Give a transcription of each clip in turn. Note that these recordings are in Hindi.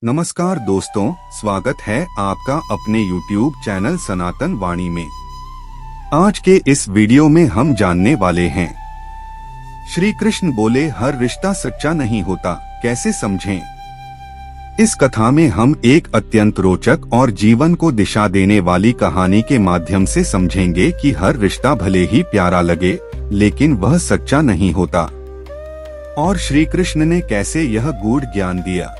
नमस्कार दोस्तों, स्वागत है आपका अपने YouTube चैनल सनातन वाणी में। आज के इस वीडियो में हम जानने वाले हैं श्री कृष्ण बोले हर रिश्ता सच्चा नहीं होता, कैसे समझें। इस कथा में हम एक अत्यंत रोचक और जीवन को दिशा देने वाली कहानी के माध्यम से समझेंगे कि हर रिश्ता भले ही प्यारा लगे लेकिन वह सच्चा नहीं होता, और श्री कृष्ण ने कैसे यह गूढ़ ज्ञान दिया।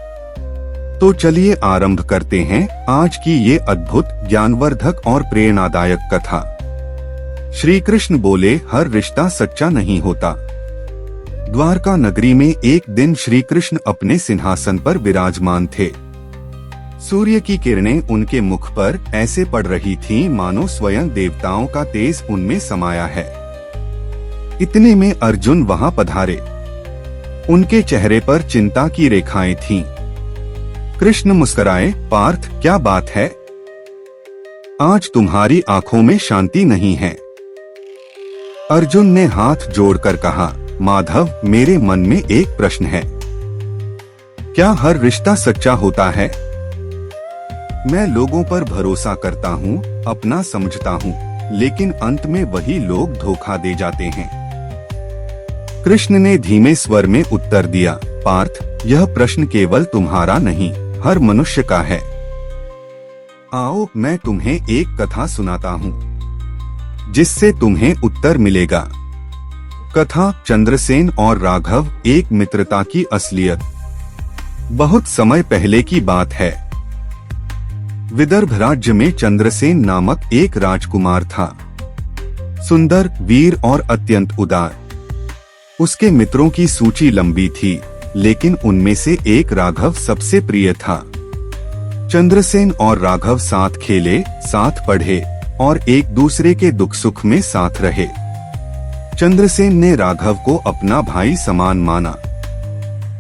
तो चलिए आरंभ करते हैं आज की ये अद्भुत, ज्ञानवर्धक और प्रेरणादायक कथा। श्री कृष्ण बोले हर रिश्ता सच्चा नहीं होता। द्वारका नगरी में एक दिन श्री कृष्ण अपने सिंहासन पर विराजमान थे। सूर्य की किरणें उनके मुख पर ऐसे पड़ रही थीं मानो स्वयं देवताओं का तेज उनमें समाया है। इतने में अर्जुन वहां पधारे। उनके चेहरे पर चिंता की रेखाएं थीं। कृष्ण मुस्कुराए, पार्थ क्या बात है? आज तुम्हारी आंखों में शांति नहीं है। अर्जुन ने हाथ जोड़कर कहा, माधव मेरे मन में एक प्रश्न है। क्या हर रिश्ता सच्चा होता है? मैं लोगों पर भरोसा करता हूँ, अपना समझता हूँ, लेकिन अंत में वही लोग धोखा दे जाते हैं। कृष्ण ने धीमे स्वर में उत्तर दिया, पार्थ यह प्रश्न केवल तुम्हारा नहीं, हर मनुष्य का है। आओ मैं तुम्हें एक कथा सुनाता हूँ जिससे तुम्हें उत्तर मिलेगा। कथा चंद्रसेन और राघव, एक मित्रता की असलियत। बहुत समय पहले की बात है। विदर्भ राज्य में चंद्रसेन नामक एक राजकुमार था। सुंदर, वीर और अत्यंत उदार। उसके मित्रों की सूची लंबी थी, लेकिन उनमें से एक राघव सबसे प्रिय था। चंद्रसेन और राघव साथ खेले, साथ पढ़े और एक दूसरे के दुख सुख में साथ रहे। चंद्रसेन ने राघव को अपना भाई समान माना।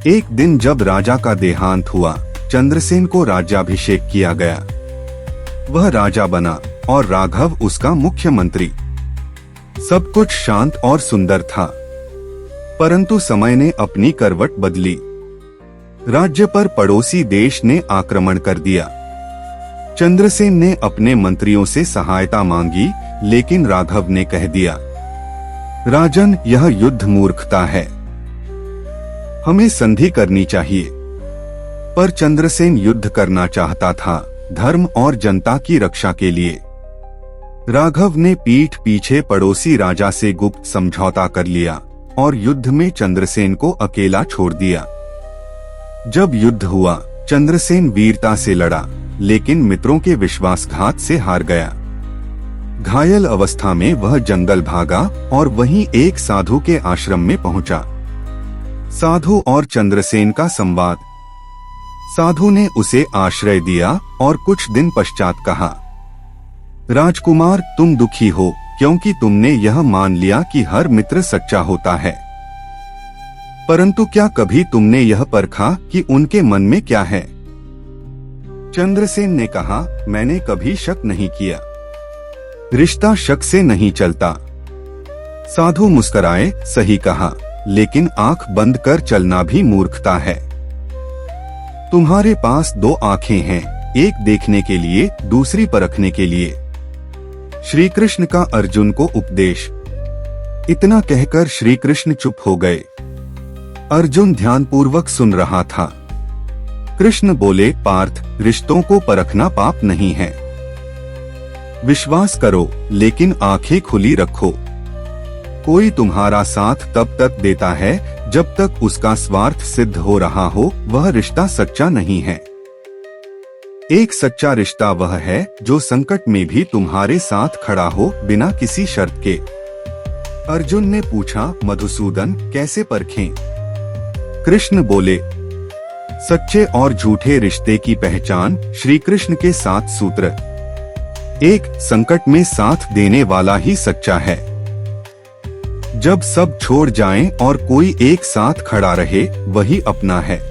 एक दिन जब राजा का देहांत हुआ, चंद्रसेन को राज्याभिषेक किया गया। वह राजा बना और राघव उसका मुख्यमंत्री। सब कुछ शांत और सुंदर था, परंतु समय ने अपनी करवट बदली। राज्य पर पड़ोसी देश ने आक्रमण कर दिया। चंद्रसेन ने अपने मंत्रियों से सहायता मांगी, लेकिन राघव ने कह दिया, राजन यह युद्ध मूर्खता है, हमें संधि करनी चाहिए। पर चंद्रसेन युद्ध करना चाहता था, धर्म और जनता की रक्षा के लिए। राघव ने पीठ पीछे पड़ोसी राजा से गुप्त समझौता कर लिया और युद्ध में चंद्रसेन को अकेला छोड़ दिया। जब युद्ध हुआ, चंद्रसेन वीरता से लड़ा, लेकिन मित्रों के विश्वासघात से हार गया। घायल अवस्था में वह जंगल भागा और वहीं एक साधु के आश्रम में पहुंचा। साधु और चंद्रसेन का संवाद। साधु ने उसे आश्रय दिया और कुछ दिन पश्चात कहा, राजकुमार तुम दुखी हो क्योंकि तुमने यह मान लिया कि हर मित्र सच्चा होता है। परंतु क्या कभी तुमने यह परखा कि उनके मन में क्या है? चंद्रसेन ने कहा, मैंने कभी शक नहीं किया। रिश्ता शक से नहीं चलता। साधु मुस्कुराए, सही कहा, लेकिन आंख बंद कर चलना भी मूर्खता है। तुम्हारे पास दो आंखें हैं, एक देखने के लिए, दूसरी परखने के लिए। श्री कृष्ण का अर्जुन को उपदेश। इतना कहकर श्री कृष्ण चुप हो गए। अर्जुन ध्यानपूर्वक सुन रहा था। कृष्ण बोले, पार्थ रिश्तों को परखना पाप नहीं है। विश्वास करो, लेकिन आंखें खुली रखो। कोई तुम्हारा साथ तब तक देता है जब तक उसका स्वार्थ सिद्ध हो रहा हो, वह रिश्ता सच्चा नहीं है। एक सच्चा रिश्ता वह है जो संकट में भी तुम्हारे साथ खड़ा हो, बिना किसी शर्त के। अर्जुन ने पूछा, मधुसूदन कैसे परखें? कृष्ण बोले, सच्चे और झूठे रिश्ते की पहचान श्री कृष्ण के 7 सूत्र। एक, संकट में साथ देने वाला ही सच्चा है। जब सब छोड़ जाएं और कोई एक साथ खड़ा रहे, वही अपना है।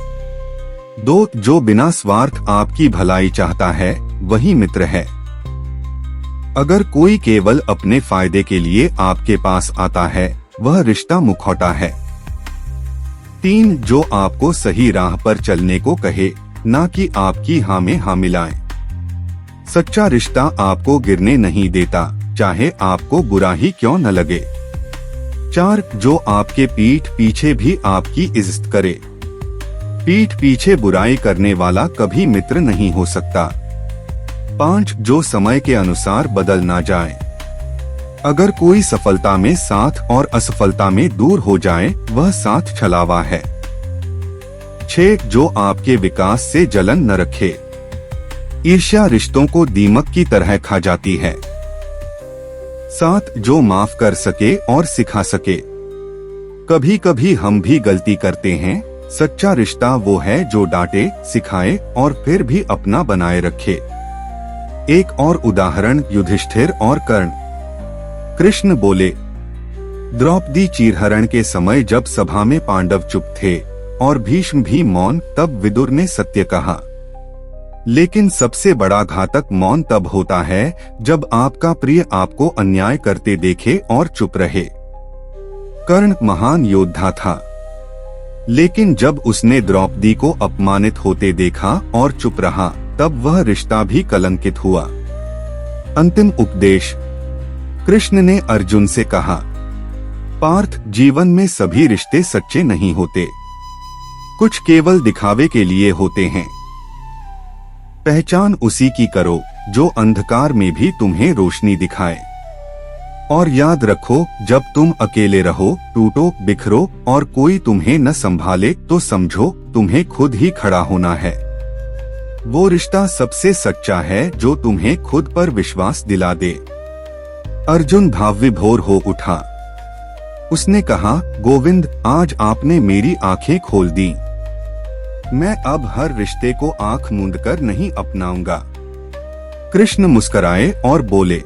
2, जो बिना स्वार्थ आपकी भलाई चाहता है, वही मित्र है। अगर कोई केवल अपने फायदे के लिए आपके पास आता है, वह रिश्ता मुखौटा है। 3, जो आपको सही राह पर चलने को कहे, ना कि आपकी हाँ में हाँ मिलाएं। सच्चा रिश्ता आपको गिरने नहीं देता, चाहे आपको बुरा ही क्यों न लगे। 4. जो आपके पीठ पीछे भी आपकी इज्जत करे। पीठ पीछे बुराई करने वाला कभी मित्र नहीं हो सकता। 5. जो समय के अनुसार बदल ना जाए। अगर कोई सफलता में साथ और असफलता में दूर हो जाए, वह साथ छलावा है। 6. जो आपके विकास से जलन न रखे। ईर्ष्या रिश्तों को दीमक की तरह खा जाती है। 7. जो माफ कर सके और सिखा सके। कभी कभी हम भी गलती करते हैं। सच्चा रिश्ता वो है जो डांटे, सिखाए और फिर भी अपना बनाए रखे। एक और उदाहरण युधिष्ठिर और कर्ण। कृष्ण बोले, द्रौपदी चीरहरण के समय जब सभा में पांडव चुप थे और भीष्म भी मौन, तब विदुर ने सत्य कहा। लेकिन सबसे बड़ा घातक मौन तब होता है जब आपका प्रिय आपको अन्याय करते देखे और चुप रहे। कर्ण महान योद्धा था, लेकिन जब उसने द्रौपदी को अपमानित होते देखा और चुप रहा, तब वह रिश्ता भी कलंकित हुआ। अंतिम उपदेश। कृष्ण ने अर्जुन से कहा, पार्थ, जीवन में सभी रिश्ते सच्चे नहीं होते, कुछ केवल दिखावे के लिए होते हैं। पहचान उसी की करो जो अंधकार में भी तुम्हें रोशनी दिखाए। और याद रखो, जब तुम अकेले रहो, टूटो, बिखरो और कोई तुम्हें न संभाले, तो समझो तुम्हें खुद ही खड़ा होना है। वो रिश्ता सबसे सच्चा है जो तुम्हें खुद पर विश्वास दिला दे। अर्जुन भावविभोर हो उठा। उसने कहा, गोविंद, आज आपने मेरी आंखें खोल दी। मैं अब हर रिश्ते को आंख मूंद कर नहीं अपनाऊंगा। कृष्ण मुस्कुराए और बोले,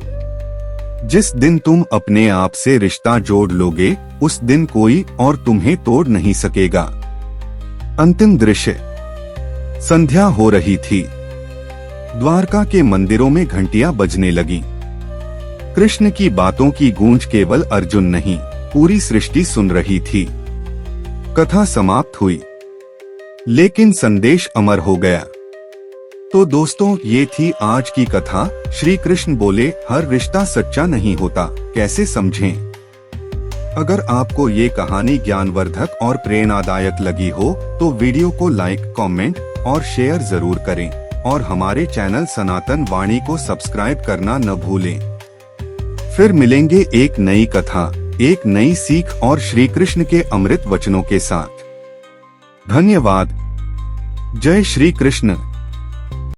जिस दिन तुम अपने आप से रिश्ता जोड़ लोगे, उस दिन कोई और तुम्हें तोड़ नहीं सकेगा। अंतिम दृश्य। संध्या हो रही थी। द्वारका के मंदिरों में घंटियां बजने लगी। कृष्ण की बातों की गूंज केवल अर्जुन नहीं, पूरी सृष्टि सुन रही थी। कथा समाप्त हुई, लेकिन संदेश अमर हो गया। तो दोस्तों, ये थी आज की कथा। श्री कृष्ण बोले, हर रिश्ता सच्चा नहीं होता, कैसे समझें? अगर आपको ये कहानी ज्ञानवर्धक और प्रेरणादायक लगी हो तो वीडियो को लाइक, कमेंट और शेयर जरूर करें और हमारे चैनल सनातन वाणी को सब्सक्राइब करना न भूलें। फिर मिलेंगे एक नई कथा, एक नई सीख और श्री कृष्ण के अमृत वचनों के साथ। धन्यवाद। जय श्री कृष्ण।